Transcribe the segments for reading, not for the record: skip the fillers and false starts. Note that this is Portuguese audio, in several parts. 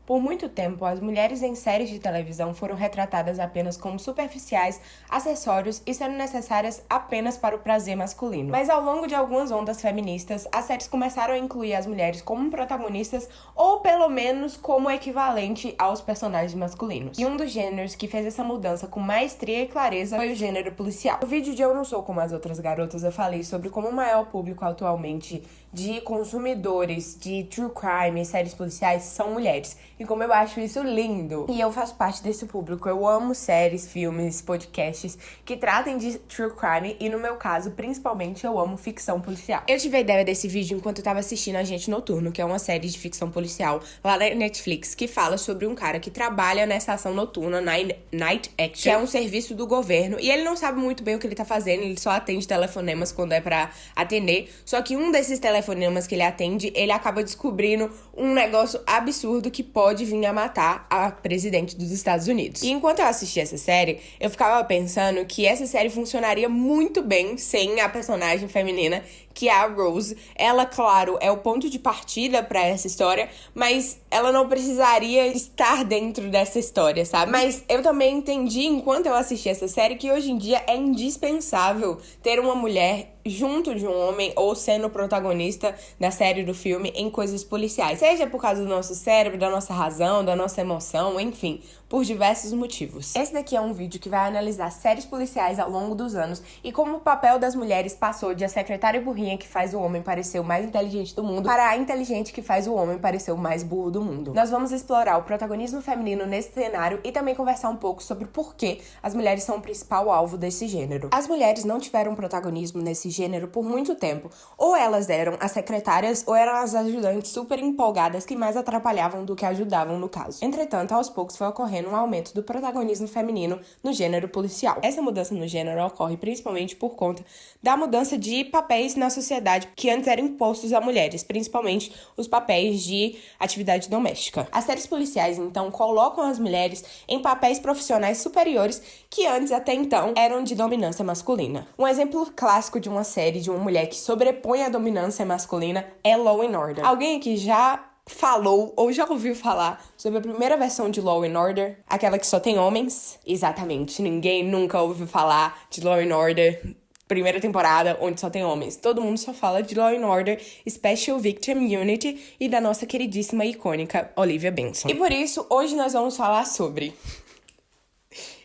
Por muito tempo, as mulheres em séries de televisão foram retratadas apenas como superficiais, acessórios e sendo necessárias apenas para o prazer masculino. Mas ao longo de algumas ondas feministas, as séries começaram a incluir as mulheres como protagonistas ou pelo menos como equivalente aos personagens masculinos. E um dos gêneros que fez essa mudança com maestria e clareza foi o gênero policial. No vídeo de Eu Não Sou Como as Outras Garotas, eu falei sobre como o maior público atualmente de consumidores de true crime e séries policiais são mulheres. E como eu acho isso lindo. E eu faço parte desse público. Eu amo séries, filmes, podcasts que tratem de true crime e, no meu caso, principalmente, eu amo ficção policial. Eu tive a ideia desse vídeo enquanto eu tava assistindo Agente Noturno, que é uma série de ficção policial lá na Netflix, que fala sobre um cara que trabalha nessa ação noturna, Night Action, que é um serviço do governo, e ele não sabe muito bem o que ele tá fazendo, ele só atende telefonemas quando é pra atender, só que um desses telefonemas que ele atende, ele acaba descobrindo um negócio absurdo que pode vir a matar a presidente dos Estados Unidos. E enquanto eu assistia essa série, eu ficava pensando que essa série funcionaria muito bem sem a personagem feminina, que é a Rose. Ela, claro, é o ponto de partida pra essa história, mas ela não precisaria estar dentro dessa história, sabe? Mas eu também entendi, enquanto eu assisti essa série, que hoje em dia é indispensável ter uma mulher junto de um homem ou sendo protagonista da série, do filme, em coisas policiais. Seja por causa do nosso cérebro, da nossa razão, da nossa emoção, enfim, por diversos motivos. Esse daqui é um vídeo que vai analisar séries policiais ao longo dos anos e como o papel das mulheres passou de a secretária burrinha que faz o homem parecer o mais inteligente do mundo para a inteligente que faz o homem parecer o mais burro do mundo. Nós vamos explorar o protagonismo feminino nesse cenário e também conversar um pouco sobre por que as mulheres são o principal alvo desse gênero. As mulheres não tiveram protagonismo nesse gênero por muito tempo. Ou elas eram as secretárias ou eram as ajudantes super empolgadas que mais atrapalhavam do que ajudavam no caso. Entretanto, aos poucos foi ocorrendo um aumento do protagonismo feminino no gênero policial. Essa mudança no gênero ocorre principalmente por conta da mudança de papéis na sociedade que antes eram impostos a mulheres, principalmente os papéis de atividade doméstica. As séries policiais, então, colocam as mulheres em papéis profissionais superiores que antes, até então, eram de dominância masculina. Um exemplo clássico de uma série de uma mulher que sobrepõe a dominância masculina é Law and Order. Alguém aqui já falou ou já ouviu falar sobre a primeira versão de Law and Order? Aquela que só tem homens? Exatamente, ninguém nunca ouviu falar de Law and Order primeira temporada, onde só tem homens. Todo mundo só fala de Law and Order Special Victim Unit e da nossa queridíssima e icônica Olivia Benson. E por isso, hoje nós vamos falar sobre...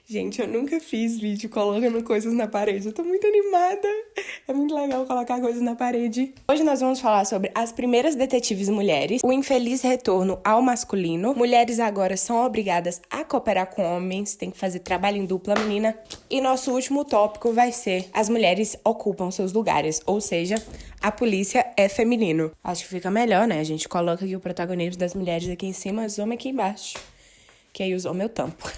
Gente, eu nunca fiz vídeo colocando coisas na parede. Eu tô muito animada. É muito legal colocar coisas na parede. Hoje nós vamos falar sobre as primeiras detetives mulheres, o infeliz retorno ao masculino, mulheres agora são obrigadas a cooperar com homens, tem que fazer trabalho em dupla, menina. E nosso último tópico vai ser as mulheres ocupam seus lugares, ou seja, a polícia é feminino. Acho que fica melhor, né? A gente coloca aqui o protagonismo das mulheres aqui em cima e os homens aqui embaixo. Que aí os homens eu tampo.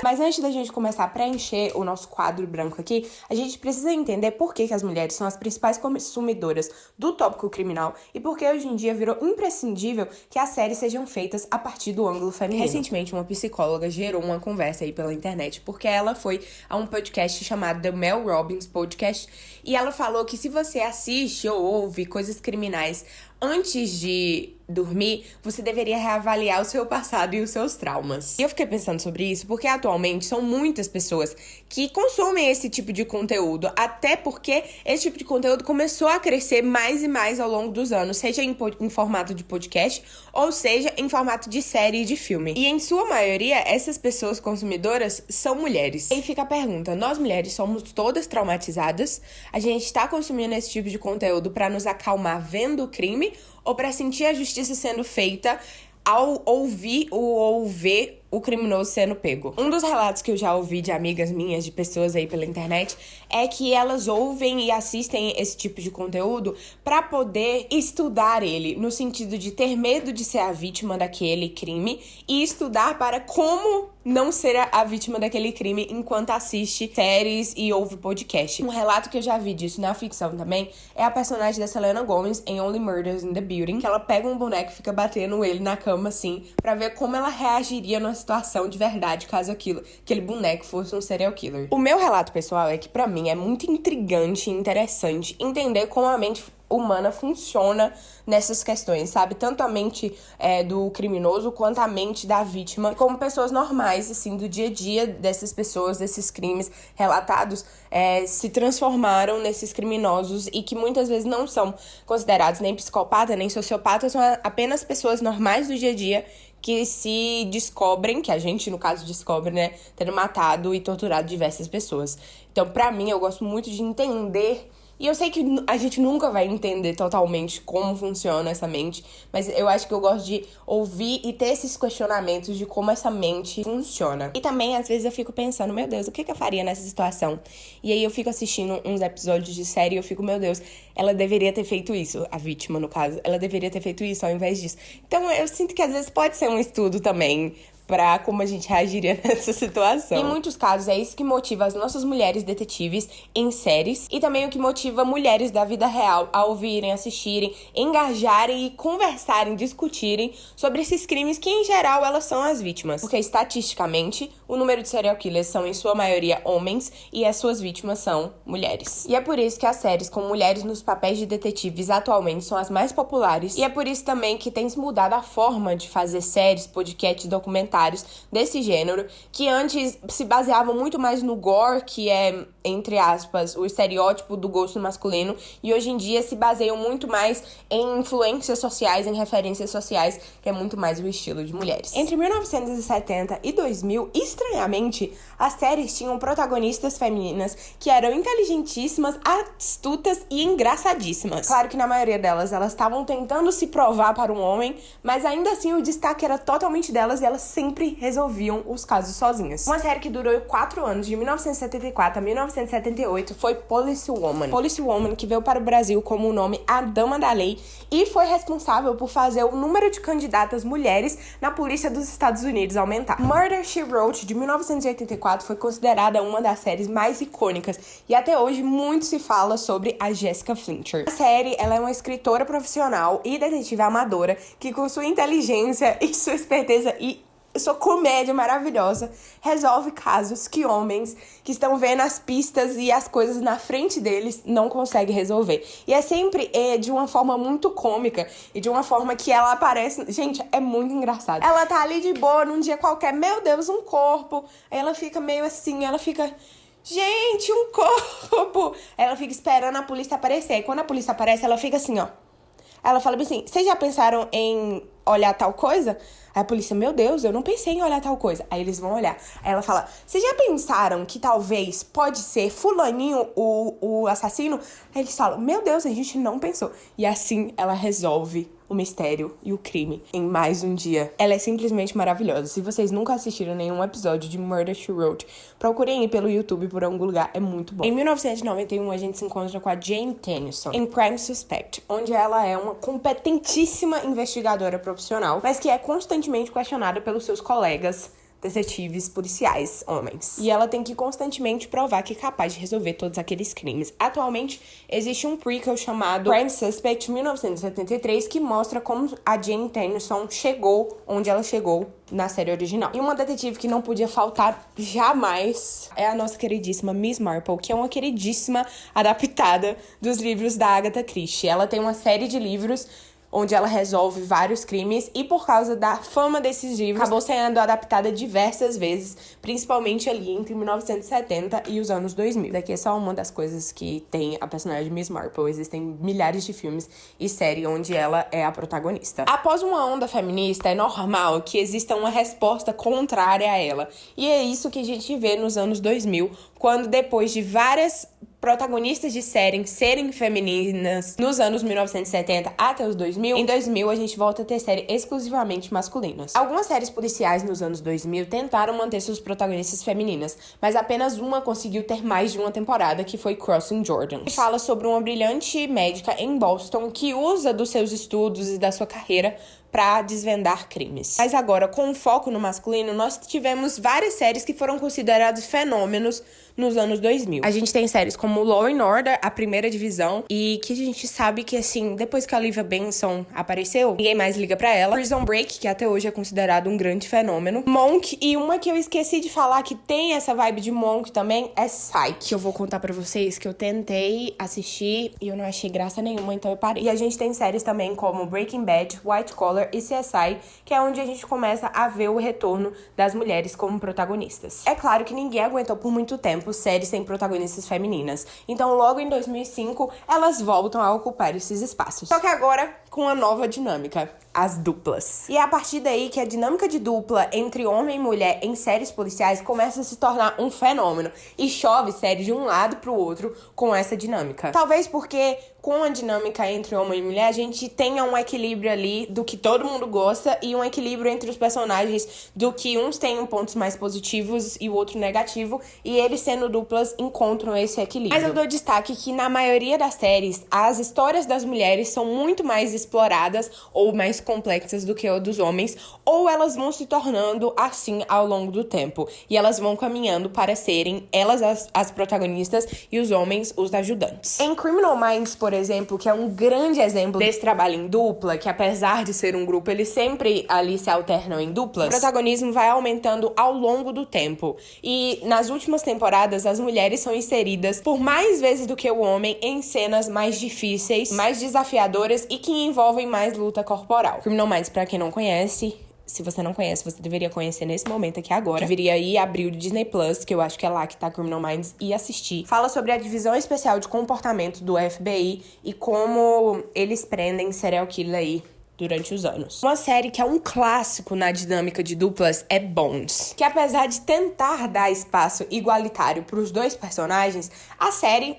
Mas antes da gente começar a preencher o nosso quadro branco aqui, a gente precisa entender por que as mulheres são as principais consumidoras do tópico criminal e por que hoje em dia virou imprescindível que as séries sejam feitas a partir do ângulo feminino. Recentemente, uma psicóloga gerou uma conversa aí pela internet, porque ela foi a um podcast chamado The Mel Robbins Podcast, e ela falou que se você assiste ou ouve coisas criminais antes de dormir, você deveria reavaliar o seu passado e os seus traumas. E eu fiquei pensando sobre isso porque atualmente são muitas pessoas que consomem esse tipo de conteúdo, até porque esse tipo de conteúdo começou a crescer mais e mais ao longo dos anos, seja em formato de podcast ou seja em formato de série e de filme. E em sua maioria, essas pessoas consumidoras são mulheres. E aí fica a pergunta, nós mulheres somos todas traumatizadas? A gente tá consumindo esse tipo de conteúdo pra nos acalmar vendo o crime ou para sentir a justiça sendo feita ao ouvir ou ver o criminoso sendo pego? Um dos relatos que eu já ouvi de amigas minhas, de pessoas aí pela internet, é que elas ouvem e assistem esse tipo de conteúdo para poder estudar ele, no sentido de ter medo de ser a vítima daquele crime e estudar para como não ser a vítima daquele crime enquanto assiste séries e ouve podcast. Um relato que eu já vi disso na ficção também é a personagem da Selena Gomez em Only Murders in the Building, que ela pega um boneco e fica batendo ele na cama assim, pra ver como ela reagiria numa situação de verdade caso aquele boneco fosse um serial killer. O meu relato pessoal é que pra mim é muito intrigante e interessante entender como a mente humana funciona nessas questões, sabe? Tanto a mente do criminoso quanto a mente da vítima. Como pessoas normais, assim, do dia a dia dessas pessoas, desses crimes relatados, se transformaram nesses criminosos e que muitas vezes não são considerados nem psicopatas, nem sociopatas, são apenas pessoas normais do dia a dia que se descobrem, que a gente, no caso, descobre, né, tendo matado e torturado diversas pessoas. Então, pra mim, eu gosto muito de entender. E eu sei que a gente nunca vai entender totalmente como funciona essa mente, mas eu acho que eu gosto de ouvir e ter esses questionamentos de como essa mente funciona. E também, às vezes, eu fico pensando, meu Deus, o que eu faria nessa situação? E aí eu fico assistindo uns episódios de série e eu fico, meu Deus, ela deveria ter feito isso, a vítima, no caso. Ela deveria ter feito isso ao invés disso. Então, eu sinto que às vezes pode ser um estudo também pra como a gente reagiria nessa situação. Em muitos casos, é isso que motiva as nossas mulheres detetives em séries e também o que motiva mulheres da vida real a ouvirem, assistirem, engajarem e conversarem, discutirem sobre esses crimes que, em geral, elas são as vítimas. Porque, estatisticamente, o número de serial killers são, em sua maioria, homens e as suas vítimas são mulheres. E é por isso que as séries com mulheres nos papéis de detetives atualmente são as mais populares e é por isso também que tem se mudado a forma de fazer séries, podcasts, documentários desse gênero, que antes se baseavam muito mais no gore, que é, entre aspas, o estereótipo do gosto masculino, e hoje em dia se baseiam muito mais em influências sociais, em referências sociais, que é muito mais o estilo de mulheres. Entre 1970 e 2000, estranhamente, as séries tinham protagonistas femininas que eram inteligentíssimas, astutas e engraçadíssimas. Claro que na maioria delas, elas estavam tentando se provar para um homem, mas ainda assim o destaque era totalmente delas e elas sempre resolviam os casos sozinhas. Uma série que durou 4 anos, de 1974 a 1978, foi Police Woman. Police Woman, que veio para o Brasil como o nome A Dama da Lei e foi responsável por fazer o número de candidatas mulheres na polícia dos Estados Unidos aumentar. Murder, She Wrote, de 1984, foi considerada uma das séries mais icônicas e até hoje muito se fala sobre a Jessica Fletcher. A série, ela é uma escritora profissional e detetive amadora que, com sua inteligência e sua esperteza e sua comédia maravilhosa, resolve casos que homens que estão vendo as pistas e as coisas na frente deles não conseguem resolver. E é sempre de uma forma muito cômica e de uma forma que ela aparece... Gente, é muito engraçado. Ela tá ali de boa num dia qualquer, meu Deus, um corpo. Aí ela fica meio assim, ela fica... Gente, um corpo! Ela fica esperando a polícia aparecer. E quando a polícia aparece, ela fica assim, ó. Ela fala bem assim, vocês já pensaram em olhar tal coisa? Aí a polícia, meu Deus, eu não pensei em olhar tal coisa. Aí eles vão olhar. Aí ela fala, vocês já pensaram que talvez pode ser fulaninho o assassino? Aí eles falam, meu Deus, a gente não pensou. E assim ela resolve o mistério e o crime em mais um dia. Ela é simplesmente maravilhosa. Se vocês nunca assistiram nenhum episódio de Murder, She Wrote, procurem ir pelo YouTube por algum lugar, é muito bom. Em 1991, a gente se encontra com a Jane Tennyson em Crime Suspect, onde ela é uma competentíssima investigadora profissional, mas que é constantemente questionada pelos seus colegas detetives policiais, homens. E ela tem que constantemente provar que é capaz de resolver todos aqueles crimes. Atualmente, existe um prequel chamado Crime Suspect 1973, que mostra como a Jane Tennyson chegou onde ela chegou na série original. E uma detetive que não podia faltar jamais é a nossa queridíssima Miss Marple, que é uma queridíssima adaptada dos livros da Agatha Christie. Ela tem uma série de livros onde ela resolve vários crimes e por causa da fama desses livros, acabou sendo adaptada diversas vezes, principalmente ali entre 1970 e os anos 2000. Daqui é só uma das coisas que tem a personagem Miss Marple. Existem milhares de filmes e séries onde ela é a protagonista. Após uma onda feminista, é normal que exista uma resposta contrária a ela. E é isso que a gente vê nos anos 2000, quando depois de várias protagonistas de série serem femininas nos anos 1970 até os 2000, em 2000 a gente volta a ter séries exclusivamente masculinas. Algumas séries policiais nos anos 2000 tentaram manter suas protagonistas femininas, mas apenas uma conseguiu ter mais de uma temporada, que foi Crossing Jordan. Fala sobre uma brilhante médica em Boston que usa dos seus estudos e da sua carreira pra desvendar crimes. Mas agora, com foco no masculino, nós tivemos várias séries que foram consideradas fenômenos nos anos 2000. A gente tem séries como Law and Order, a primeira divisão, e que a gente sabe que, assim, depois que a Olivia Benson apareceu, ninguém mais liga pra ela. Prison Break, que até hoje é considerado um grande fenômeno. Monk, e uma que eu esqueci de falar que tem essa vibe de Monk também, é Psych. Que eu vou contar pra vocês que eu tentei assistir e eu não achei graça nenhuma, então eu parei. E a gente tem séries também como Breaking Bad, White Collar e CSI, que é onde a gente começa a ver o retorno das mulheres como protagonistas. É claro que ninguém aguentou por muito tempo séries sem protagonistas femininas. Então, logo em 2005, elas voltam a ocupar esses espaços. Só que agora, com uma nova dinâmica, as duplas. E é a partir daí que a dinâmica de dupla entre homem e mulher em séries policiais começa a se tornar um fenômeno. E chove séries de um lado pro outro com essa dinâmica. Talvez porque com a dinâmica entre homem e mulher, a gente tenha um equilíbrio ali do que todo mundo gosta e um equilíbrio entre os personagens do que uns têm pontos mais positivos e o outro negativo, e eles sendo duplas encontram esse equilíbrio. Mas eu dou destaque que na maioria das séries, as histórias das mulheres são muito mais exploradas ou mais complexas do que a dos homens, ou elas vão se tornando assim ao longo do tempo, e elas vão caminhando para serem elas as protagonistas e os homens os ajudantes. Em Criminal Minds, por exemplo, que é um grande exemplo desse trabalho em dupla, que apesar de ser um grupo, eles sempre ali se alternam em duplas, o protagonismo vai aumentando ao longo do tempo. E nas últimas temporadas, as mulheres são inseridas por mais vezes do que o homem em cenas mais difíceis, mais desafiadoras e que envolvem mais luta corporal. Criminal Minds, pra quem não conhece, se você não conhece, você deveria conhecer nesse momento aqui agora. Deveria ir abrir o Disney Plus, que eu acho que é lá que tá Criminal Minds, e assistir. Fala sobre a divisão especial de comportamento do FBI e como eles prendem serial killer aí durante os anos. Uma série que é um clássico na dinâmica de duplas é Bones, que apesar de tentar dar espaço igualitário pros dois personagens, a série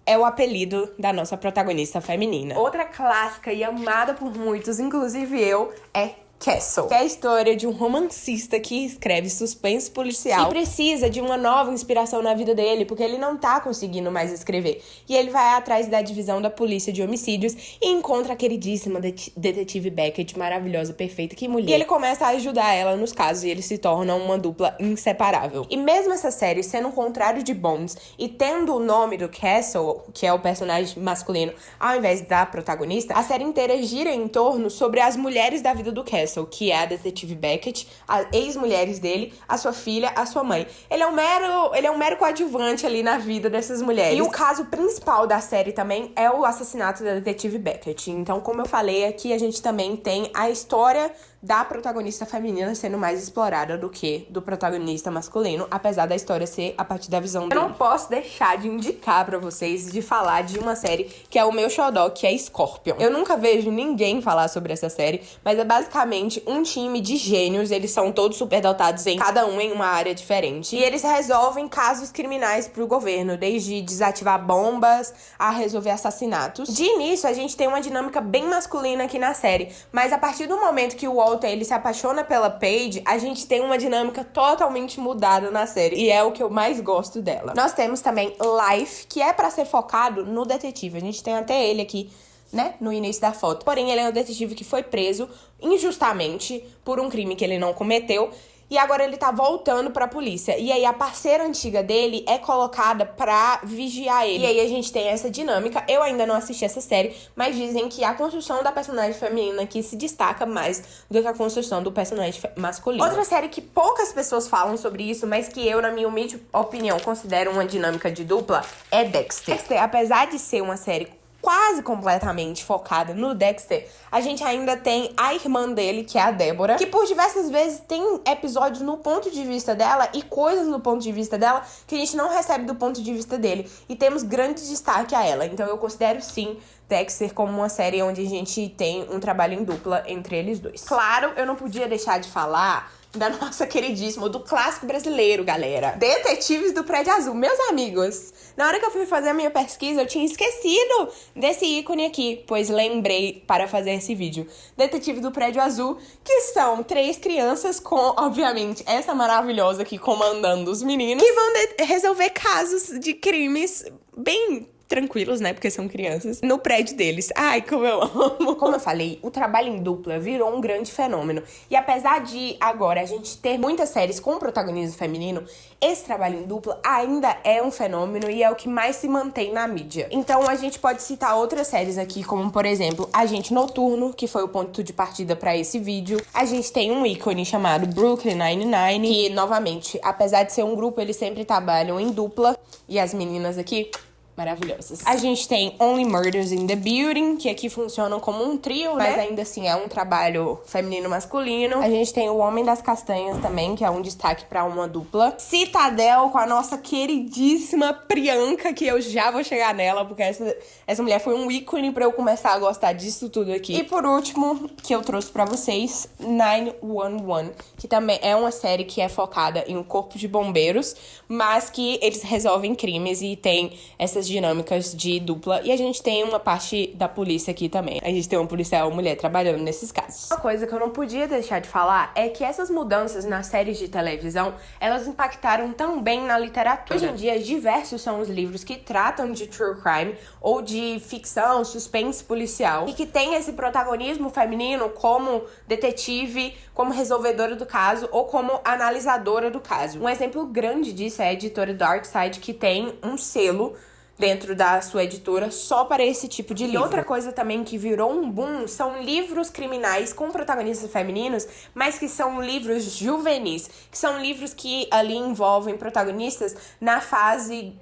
é o apelido da nossa protagonista feminina. Outra clássica e amada por muitos, inclusive eu, é Castle, que é a história de um romancista que escreve suspense policial e precisa de uma nova inspiração na vida dele, porque ele não tá conseguindo mais escrever. E ele vai atrás da divisão da polícia de homicídios e encontra a queridíssima detetive Beckett, maravilhosa, perfeita, que mulher. E ele começa a ajudar ela nos casos e eles se tornam uma dupla inseparável. E mesmo essa série sendo o contrário de Bones e tendo o nome do Castle, que é o personagem masculino, ao invés da protagonista, a série inteira gira em torno sobre as mulheres da vida do Castle, que é a detetive Beckett, as ex-mulheres dele, a sua filha, a sua mãe. Ele é um mero coadjuvante ali na vida dessas mulheres. E o caso principal da série também é o assassinato da detetive Beckett. Então, como eu falei, aqui a gente também tem a história da protagonista feminina sendo mais explorada do que do protagonista masculino, apesar da história ser a partir da visão dele. Eu não posso deixar de indicar pra vocês, de falar de uma série que é o meu xodó, que é Scorpion. Eu nunca vejo ninguém falar sobre essa série, mas é basicamente um time de gênios, eles são todos superdotados cada um em uma área diferente, e eles resolvem casos criminais pro governo, desde desativar bombas a resolver assassinatos. De início, a gente tem uma dinâmica bem masculina aqui na série, mas a partir do momento que o Walter ele se apaixona pela Paige, a gente tem uma dinâmica totalmente mudada na série, e é o que eu mais gosto dela. Nós temos também Life, que é pra ser focado no detetive. A gente tem até ele aqui, né, no início da foto. Porém, ele é um detetive que foi preso injustamente por um crime que ele não cometeu, e agora ele tá voltando pra polícia. E aí a parceira antiga dele é colocada pra vigiar ele. E aí a gente tem essa dinâmica. Eu ainda não assisti essa série, mas dizem que a construção da personagem feminina aqui se destaca mais do que a construção do personagem masculino. Outra série que poucas pessoas falam sobre isso, mas que eu, na minha humilde opinião, considero uma dinâmica de dupla, é Dexter. Dexter, apesar de ser uma série quase completamente focada no Dexter, a gente ainda tem a irmã dele, que é a Débora, que por diversas vezes tem episódios no ponto de vista dela e coisas no ponto de vista dela que a gente não recebe do ponto de vista dele. E temos grande destaque a ela. Então eu considero, sim, Dexter como uma série onde a gente tem um trabalho em dupla entre eles dois. Claro, eu não podia deixar de falar da nossa queridíssima, do clássico brasileiro, galera. Detetives do Prédio Azul. Meus amigos, na hora que eu fui fazer a minha pesquisa, eu tinha esquecido desse ícone aqui, pois lembrei para fazer esse vídeo. Detetive do Prédio Azul, que são 3 crianças com, obviamente, essa maravilhosa aqui comandando os meninos, que vão resolver casos de crimes bem tranquilos, né? Porque são crianças. No prédio deles. Ai, como eu amo. Como eu falei, o trabalho em dupla virou um grande fenômeno. E apesar de agora a gente ter muitas séries com protagonismo feminino, esse trabalho em dupla ainda é um fenômeno e é o que mais se mantém na mídia. Então a gente pode citar outras séries aqui, como por exemplo, Agente Noturno, que foi o ponto de partida pra esse vídeo. A gente tem um ícone chamado Brooklyn Nine-Nine, que novamente, apesar de ser um grupo, eles sempre trabalham em dupla. E as meninas aqui, maravilhosas. A gente tem Only Murders in the Building, que aqui funcionam como um trio, mas ainda assim é um trabalho feminino-masculino. A gente tem O Homem das Castanhas também, que é um destaque pra uma dupla. Citadel, com a nossa queridíssima Priyanka, que eu já vou chegar nela, porque essa mulher foi um ícone pra eu começar a gostar disso tudo aqui. E por último, que eu trouxe pra vocês, 911, que também é uma série que é focada em um corpo de bombeiros, mas que eles resolvem crimes e tem essas dinâmicas de dupla. E a gente tem uma parte da polícia aqui também. A gente tem uma policial mulher trabalhando nesses casos. Uma coisa que eu não podia deixar de falar é que essas mudanças nas séries de televisão, elas impactaram também na literatura. Hoje em dia, diversos são os livros que tratam de true crime ou de ficção, suspense policial, e que tem esse protagonismo feminino como detetive, como resolvedora do caso ou como analisadora do caso. Um exemplo grande disso é a editora Darkside, que tem um selo dentro da sua editora só para esse tipo de livro. E outra coisa também que virou um boom são livros criminais com protagonistas femininos, mas que são livros juvenis, que são livros que ali envolvem protagonistas na fase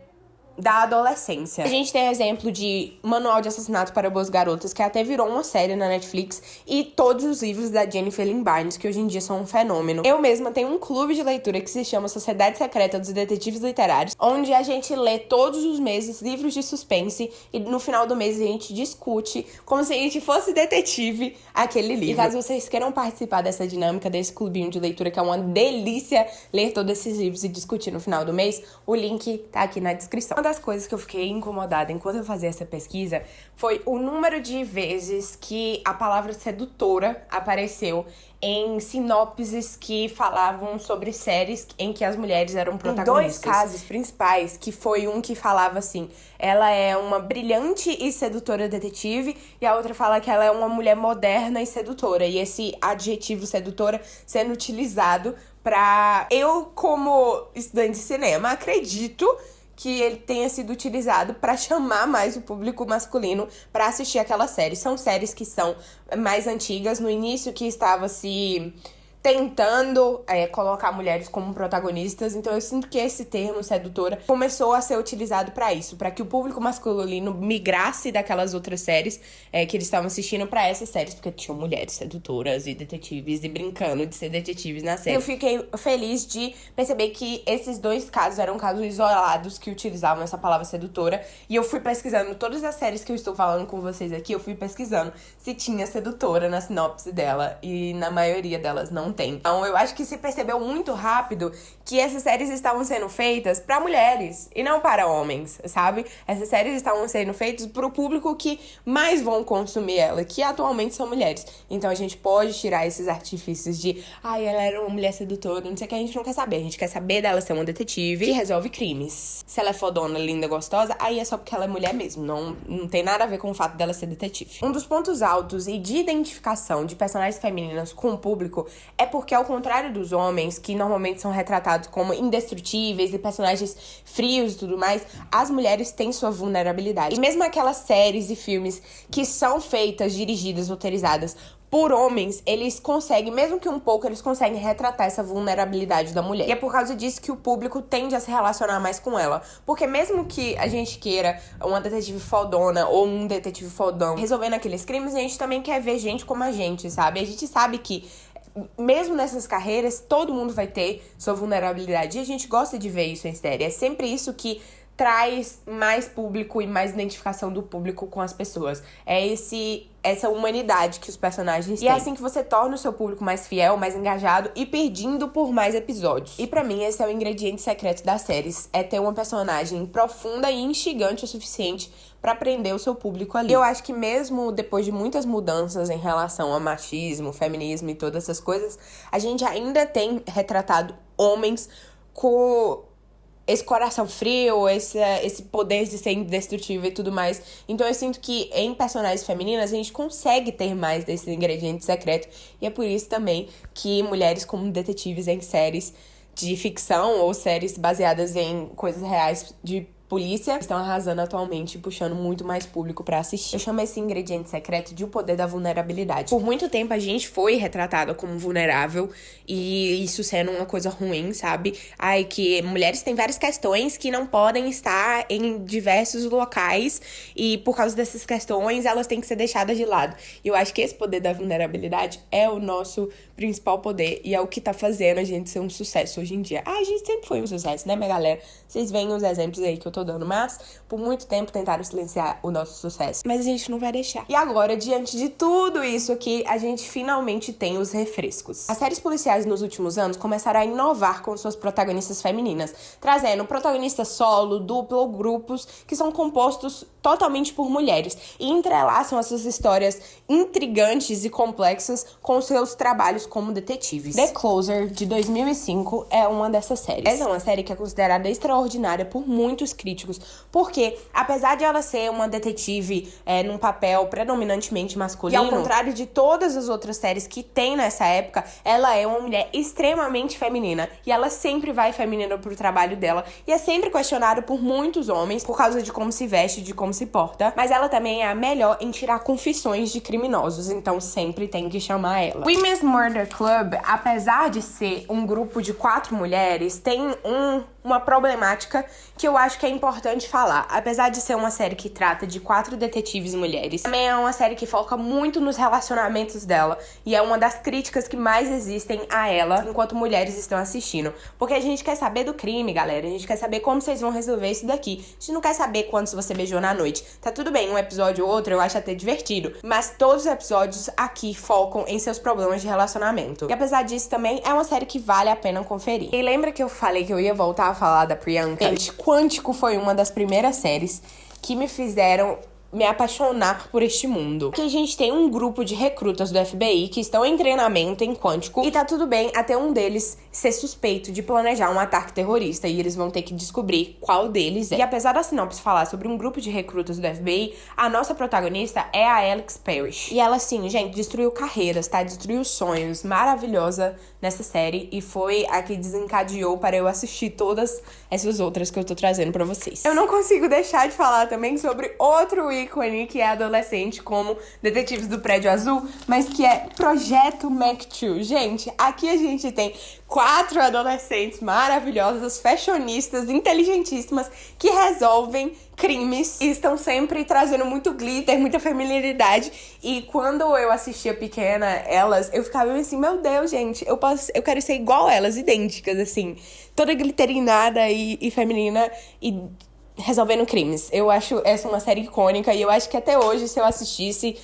da adolescência. A gente tem exemplo de Manual de Assassinato para Boas Garotas, que até virou uma série na Netflix, e todos os livros da Jennifer Lynn Barnes, que hoje em dia são um fenômeno. Eu mesma tenho um clube de leitura que se chama Sociedade Secreta dos Detetives Literários, onde a gente lê todos os meses livros de suspense e no final do mês a gente discute como se a gente fosse detetive aquele livro. E caso vocês queiram participar dessa dinâmica, desse clubinho de leitura, que é uma delícia ler todos esses livros e discutir no final do mês, o link tá aqui na descrição. Uma das coisas que eu fiquei incomodada enquanto eu fazia essa pesquisa foi o número de vezes que a palavra sedutora apareceu em sinopses que falavam sobre séries em que as mulheres eram protagonistas. Em dois casos principais, que foi um que falava assim, ela é uma brilhante e sedutora detetive, e a outra fala que ela é uma mulher moderna e sedutora, e esse adjetivo sedutora sendo utilizado pra... Eu, como estudante de cinema, acredito que ele tenha sido utilizado para chamar mais o público masculino para assistir aquela série. São séries que são mais antigas, no início que estava se tentando colocar mulheres como protagonistas, então eu sinto que esse termo sedutora começou a ser utilizado para isso, para que o público masculino migrasse daquelas outras séries que eles estavam assistindo para essas séries, porque tinham mulheres sedutoras e detetives e brincando de ser detetives na série. Eu fiquei feliz de perceber que esses dois casos eram casos isolados que utilizavam essa palavra sedutora, e eu fui pesquisando todas as séries que eu estou falando com vocês aqui, eu fui pesquisando se tinha sedutora na sinopse dela, e na maioria delas não tem. Então eu acho que se percebeu muito rápido que essas séries estavam sendo feitas para mulheres e não para homens, sabe? Essas séries estavam sendo feitas pro público que mais vão consumir ela, que atualmente são mulheres. Então a gente pode tirar esses artifícios de ela era uma mulher sedutora, não sei o que, a gente não quer saber. A gente quer saber dela ser uma detetive que resolve crimes. Se ela é fodona, linda, gostosa, aí é só porque ela é mulher mesmo. Não tem nada a ver com o fato dela ser detetive. Um dos pontos altos e de identificação de personagens femininas com o público é porque, ao contrário dos homens, que normalmente são retratados como indestrutíveis e personagens frios e tudo mais, as mulheres têm sua vulnerabilidade. E mesmo aquelas séries e filmes que são feitas, dirigidas, roteirizadas por homens, eles conseguem, mesmo que um pouco, eles conseguem retratar essa vulnerabilidade da mulher. E é por causa disso que o público tende a se relacionar mais com ela. Porque mesmo que a gente queira uma detetive fodona ou um detetive fodão resolvendo aqueles crimes, a gente também quer ver gente como a gente, sabe? A gente sabe que mesmo nessas carreiras, todo mundo vai ter sua vulnerabilidade. E a gente gosta de ver isso em série. É sempre isso que traz mais público e mais identificação do público com as pessoas. É essa humanidade que os personagens têm. E é assim que você torna o seu público mais fiel, mais engajado e pedindo por mais episódios. E pra mim, esse é o ingrediente secreto das séries. É ter uma personagem profunda e instigante o suficiente pra prender o seu público ali. Eu acho que mesmo depois de muitas mudanças em relação a machismo, feminismo e todas essas coisas, a gente ainda tem retratado homens com esse coração frio, esse poder de ser indestrutível e tudo mais. Então eu sinto que em personagens femininas a gente consegue ter mais desse ingrediente secreto. E é por isso também que mulheres como detetives em séries de ficção ou séries baseadas em coisas reais de polícia estão arrasando atualmente, puxando muito mais público pra assistir. Eu chamo esse ingrediente secreto de o poder da vulnerabilidade. Por muito tempo a gente foi retratada como vulnerável e isso sendo uma coisa ruim, sabe? Ai, que mulheres têm várias questões que não podem estar em diversos locais e por causa dessas questões elas têm que ser deixadas de lado. E eu acho que esse poder da vulnerabilidade é o nosso principal poder e é o que tá fazendo a gente ser um sucesso hoje em dia. Ah, a gente sempre foi um sucesso, né, minha galera? Vocês veem os exemplos aí que eu tô dando, mas por muito tempo tentaram silenciar o nosso sucesso. Mas a gente não vai deixar. E agora, diante de tudo isso aqui, a gente finalmente tem os refrescos. As séries policiais nos últimos anos começaram a inovar com suas protagonistas femininas, trazendo protagonistas solo, duplo ou grupos que são compostos totalmente por mulheres e entrelaçam essas histórias intrigantes e complexas com seus trabalhos como detetives. The Closer, de 2005, é uma dessas séries. Essa é uma série que é considerada extraordinária por muitos críticos, porque apesar de ela ser uma detetive num papel predominantemente masculino, e ao contrário de todas as outras séries que tem nessa época, ela é uma mulher extremamente feminina, e ela sempre vai feminina pro trabalho dela, e é sempre questionada por muitos homens por causa de como se veste, de como se porta, mas ela também é a melhor em tirar confissões de criminosos, então sempre tem que chamar ela. Women's Murder Club, apesar de ser um grupo de 4 mulheres, tem uma problemática que eu acho que é importante falar. Apesar de ser uma série que trata de 4 detetives mulheres, também é uma série que foca muito nos relacionamentos dela, e é uma das críticas que mais existem a ela enquanto mulheres estão assistindo. Porque a gente quer saber do crime, galera, a gente quer saber como vocês vão resolver isso daqui. A gente não quer saber quantos você beijou na noite. Tá tudo bem, um episódio ou outro eu acho até divertido, mas todos os episódios aqui focam em seus problemas de relacionamento. E apesar disso, também é uma série que vale a pena conferir. E lembra que eu falei que eu ia voltar a falar da Priyanka? Gente, Quântico foi uma das primeiras séries que me fizeram me apaixonar por este mundo. Aqui a gente tem um grupo de recrutas do FBI que estão em treinamento em Quântico, e tá tudo bem até um deles ser suspeito de planejar um ataque terrorista, e eles vão ter que descobrir qual deles é. E apesar da sinopse falar sobre um grupo de recrutas do FBI, a nossa protagonista é a Alex Parrish. E ela, assim, gente, destruiu carreiras, tá? Destruiu sonhos. Maravilhosa nessa série, e foi a que desencadeou para eu assistir todas essas outras que eu tô trazendo pra vocês. Eu não consigo deixar de falar também sobre outro ícone que é adolescente, como Detetives do Prédio Azul, mas que é Projeto Mac 2. Gente, aqui a gente tem 4 adolescentes maravilhosas, fashionistas, inteligentíssimas, que resolvem crimes e estão sempre trazendo muito glitter, muita familiaridade. E quando eu assistia pequena elas, eu ficava assim, meu Deus, gente, eu quero ser igual elas, idênticas, assim, toda glitterinada e feminina e resolvendo crimes. Eu acho essa uma série icônica, e eu acho que até hoje, se eu assistisse,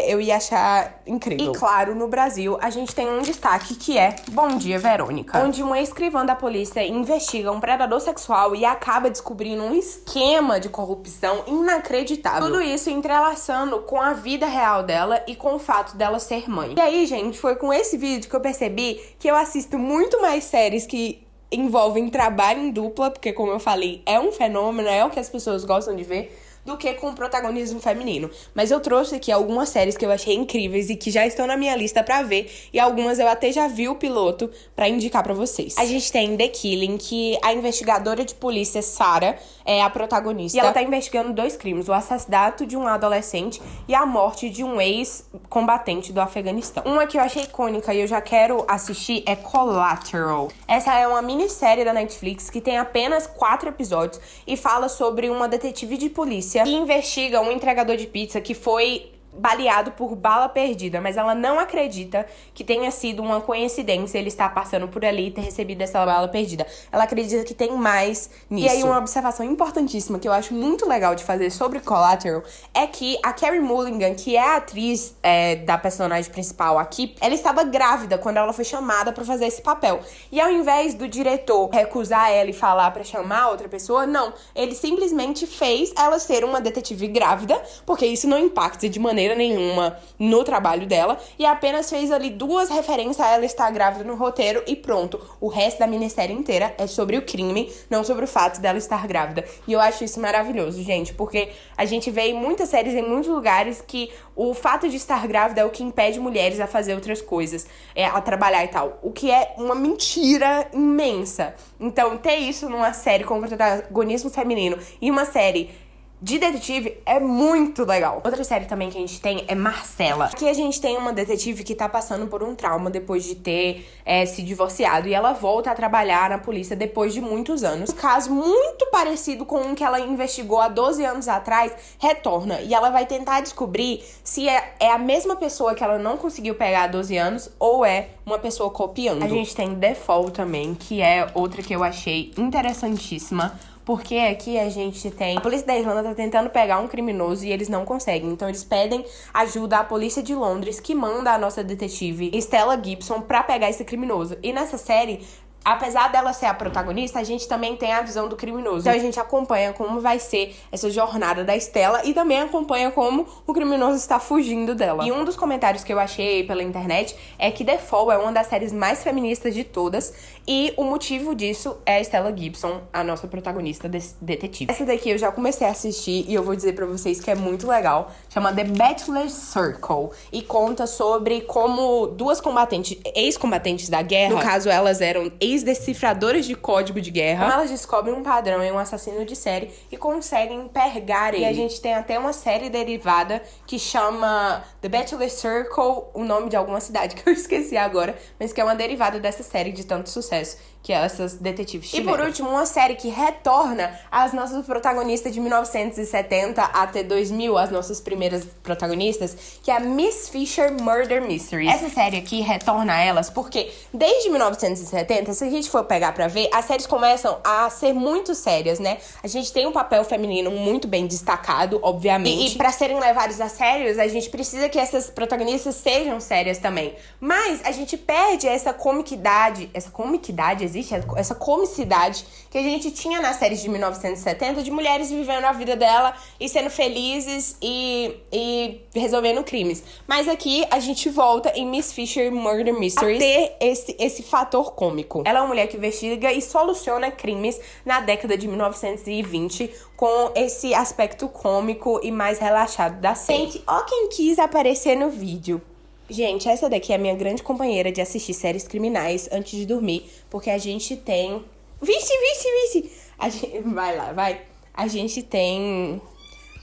eu ia achar incrível. E claro, no Brasil, a gente tem um destaque que é Bom Dia, Verônica, onde uma escrivã da polícia investiga um predador sexual e acaba descobrindo um esquema de corrupção inacreditável. Tudo isso entrelaçando com a vida real dela e com o fato dela ser mãe. E aí, gente, foi com esse vídeo que eu percebi que eu assisto muito mais séries que envolvem trabalho em dupla, porque, como eu falei, é um fenômeno, é o que as pessoas gostam de ver, do que com protagonismo feminino. Mas eu trouxe aqui algumas séries que eu achei incríveis e que já estão na minha lista pra ver, e algumas eu até já vi o piloto pra indicar pra vocês. A gente tem The Killing, que a investigadora de polícia Sarah é a protagonista, e ela tá investigando 2 crimes: o assassinato de um adolescente e a morte de um ex-combatente do Afeganistão. Uma que eu achei icônica e eu já quero assistir é Collateral. Essa é uma minissérie da Netflix que tem apenas 4 episódios e fala sobre uma detetive de polícia que investiga um entregador de pizza que foi baleado por bala perdida, mas ela não acredita que tenha sido uma coincidência ele estar passando por ali e ter recebido essa bala perdida. Ela acredita que tem mais nisso. E aí, uma observação importantíssima que eu acho muito legal de fazer sobre Collateral é que a Carey Mulligan, que é a atriz da personagem principal aqui, ela estava grávida quando ela foi chamada pra fazer esse papel. E ao invés do diretor recusar ela e falar pra chamar outra pessoa, não. Ele simplesmente fez ela ser uma detetive grávida, porque isso não impacta de maneira maneira nenhuma no trabalho dela e apenas fez ali 2 referências a ela estar grávida no roteiro e pronto. O resto da minissérie inteira é sobre o crime, não sobre o fato dela estar grávida. E eu acho isso maravilhoso, gente, porque a gente vê em muitas séries, em muitos lugares, que o fato de estar grávida é o que impede mulheres a fazer outras coisas, a trabalhar e tal. O que é uma mentira imensa. Então, ter isso numa série com protagonismo feminino e uma série de detetive é muito legal. Outra série também que a gente tem é Marcella. Aqui a gente tem uma detetive que tá passando por um trauma depois de ter se divorciado. E ela volta a trabalhar na polícia depois de muitos anos. Um caso muito parecido com um que ela investigou há 12 anos atrás retorna. E ela vai tentar descobrir se é a mesma pessoa que ela não conseguiu pegar há 12 anos ou é uma pessoa copiando. A gente tem The Fall também, que é outra que eu achei interessantíssima. Porque aqui a gente tem... A polícia da Irlanda tá tentando pegar um criminoso e eles não conseguem. Então eles pedem ajuda à polícia de Londres, que manda a nossa detetive Stella Gibson pra pegar esse criminoso. E nessa série, apesar dela ser a protagonista, a gente também tem a visão do criminoso. Então a gente acompanha como vai ser essa jornada da Stella e também acompanha como o criminoso está fugindo dela. E um dos comentários que eu achei pela internet é que The Fall é uma das séries mais feministas de todas e o motivo disso é a Stella Gibson, a nossa protagonista detetive. Essa daqui eu já comecei a assistir e eu vou dizer pra vocês que é muito legal. Chama The Bachelor Circle e conta sobre como 2 ex-combatentes da guerra, no caso elas eram ex-decifradoras de código de guerra, elas descobrem um padrão em um assassino de série e conseguem pegar ele. E a gente tem até uma série derivada que chama The Bachelor Circle, o nome de alguma cidade que eu esqueci agora, mas que é uma derivada dessa série de tanto sucesso que essas detetives tiveram. E por último, uma série que retorna as nossas protagonistas de 1970 até 2000, as nossas primeiras protagonistas, que é a Miss Fisher Murder Mysteries. Essa série aqui retorna elas porque desde 1970, se a gente for pegar pra ver, as séries começam a ser muito sérias, né? A gente tem um papel feminino muito bem destacado, obviamente. E pra serem levadas a sérios, a gente precisa que essas protagonistas sejam sérias também. Mas a gente perde essa comicidade, existe essa comicidade que a gente tinha nas séries de 1970 de mulheres vivendo a vida dela e sendo felizes e resolvendo crimes. Mas aqui a gente volta em Miss Fisher Murder Mysteries a ter esse fator cômico. Ela é uma mulher que investiga e soluciona crimes na década de 1920 com esse aspecto cômico e mais relaxado da série. Gente, ó quem quis aparecer no vídeo. Gente, essa daqui é a minha grande companheira de assistir séries criminais antes de dormir, porque a gente tem... Vixe! Vai lá, vai. A gente tem...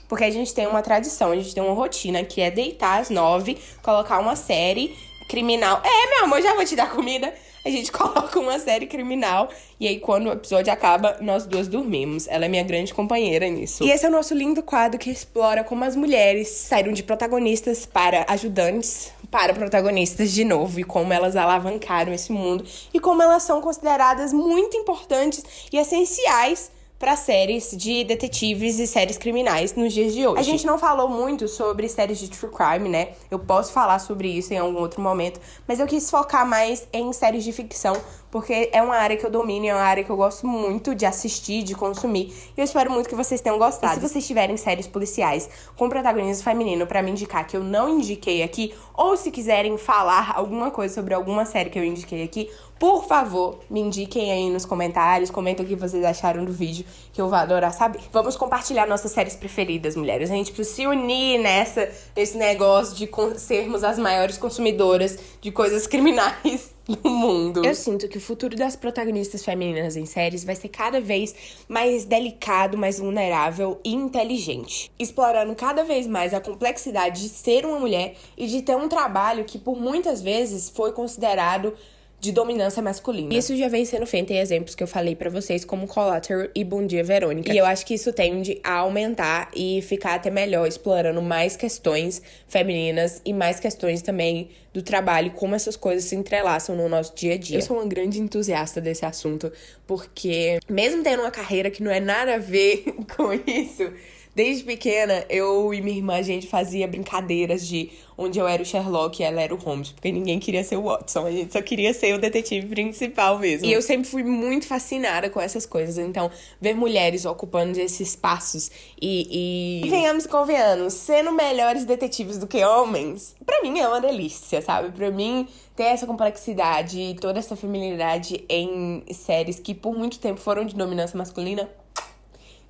Porque a gente tem uma tradição, a gente tem uma rotina, que é deitar às 9, colocar uma série criminal. Meu amor, já vou te dar comida. A gente coloca uma série criminal e aí quando o episódio acaba, nós 2 dormimos. Ela é minha grande companheira nisso. E esse é o nosso lindo quadro que explora como as mulheres saíram de protagonistas para ajudantes, para protagonistas de novo. E como elas alavancaram esse mundo. E como elas são consideradas muito importantes e essenciais para séries de detetives e séries criminais nos dias de hoje. A gente não falou muito sobre séries de true crime, né? Eu posso falar sobre isso em algum outro momento, mas eu quis focar mais em séries de ficção, porque é uma área que eu domino, é uma área que eu gosto muito de assistir, de consumir, e eu espero muito que vocês tenham gostado. E se vocês tiverem séries policiais com protagonismo feminino pra me indicar que eu não indiquei aqui, ou se quiserem falar alguma coisa sobre alguma série que eu indiquei aqui, por favor, me indiquem aí nos comentários, comentem o que vocês acharam do vídeo, que eu vou adorar saber. Vamos compartilhar nossas séries preferidas, mulheres. A gente precisa se unir nesse negócio de sermos as maiores consumidoras de coisas criminais do mundo. Eu sinto que o futuro das protagonistas femininas em séries vai ser cada vez mais delicado, mais vulnerável e inteligente, explorando cada vez mais a complexidade de ser uma mulher e de ter um trabalho que por muitas vezes foi considerado de dominância masculina. Isso já vem sendo feito em exemplos que eu falei pra vocês, como Collateral e Bom Dia, Verônica. E eu acho que isso tende a aumentar e ficar até melhor, explorando mais questões femininas e mais questões também do trabalho, como essas coisas se entrelaçam no nosso dia a dia. Eu sou uma grande entusiasta desse assunto, porque mesmo tendo uma carreira que não é nada a ver com isso, Desde pequena, eu e minha irmã, a gente fazia brincadeiras de onde eu era o Sherlock e ela era o Holmes, porque ninguém queria ser o Watson, a gente só queria ser o detetive principal mesmo. E eu sempre fui muito fascinada com essas coisas, então ver mulheres ocupando esses espaços e venhamos e convenhamos, sendo melhores detetives do que homens, pra mim é uma delícia, sabe? Pra mim, ter essa complexidade e toda essa feminilidade em séries que por muito tempo foram de dominância masculina,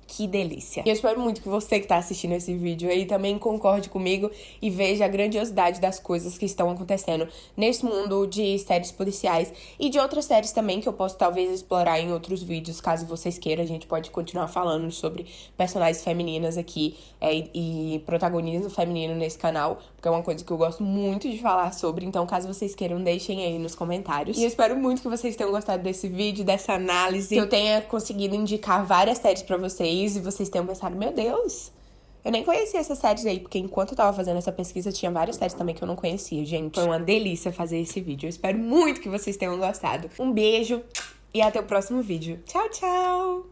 que delícia. E eu espero muito que você que tá assistindo esse vídeo aí também concorde comigo e veja a grandiosidade das coisas que estão acontecendo nesse mundo de séries policiais e de outras séries também que eu posso talvez explorar em outros vídeos, caso vocês queiram. A gente pode continuar falando sobre personagens femininas aqui e protagonismo feminino nesse canal, porque é uma coisa que eu gosto muito de falar sobre. Então, caso vocês queiram, deixem aí nos comentários. E eu espero muito que vocês tenham gostado desse vídeo, dessa análise, que eu tenha conseguido indicar várias séries pra vocês e vocês tenham pensado, meu Deus, eu nem conhecia essas séries aí, porque enquanto eu tava fazendo essa pesquisa, tinha várias séries também que eu não conhecia, gente. Foi uma delícia fazer esse vídeo. Eu espero muito que vocês tenham gostado. Um beijo e até o próximo vídeo. Tchau, tchau!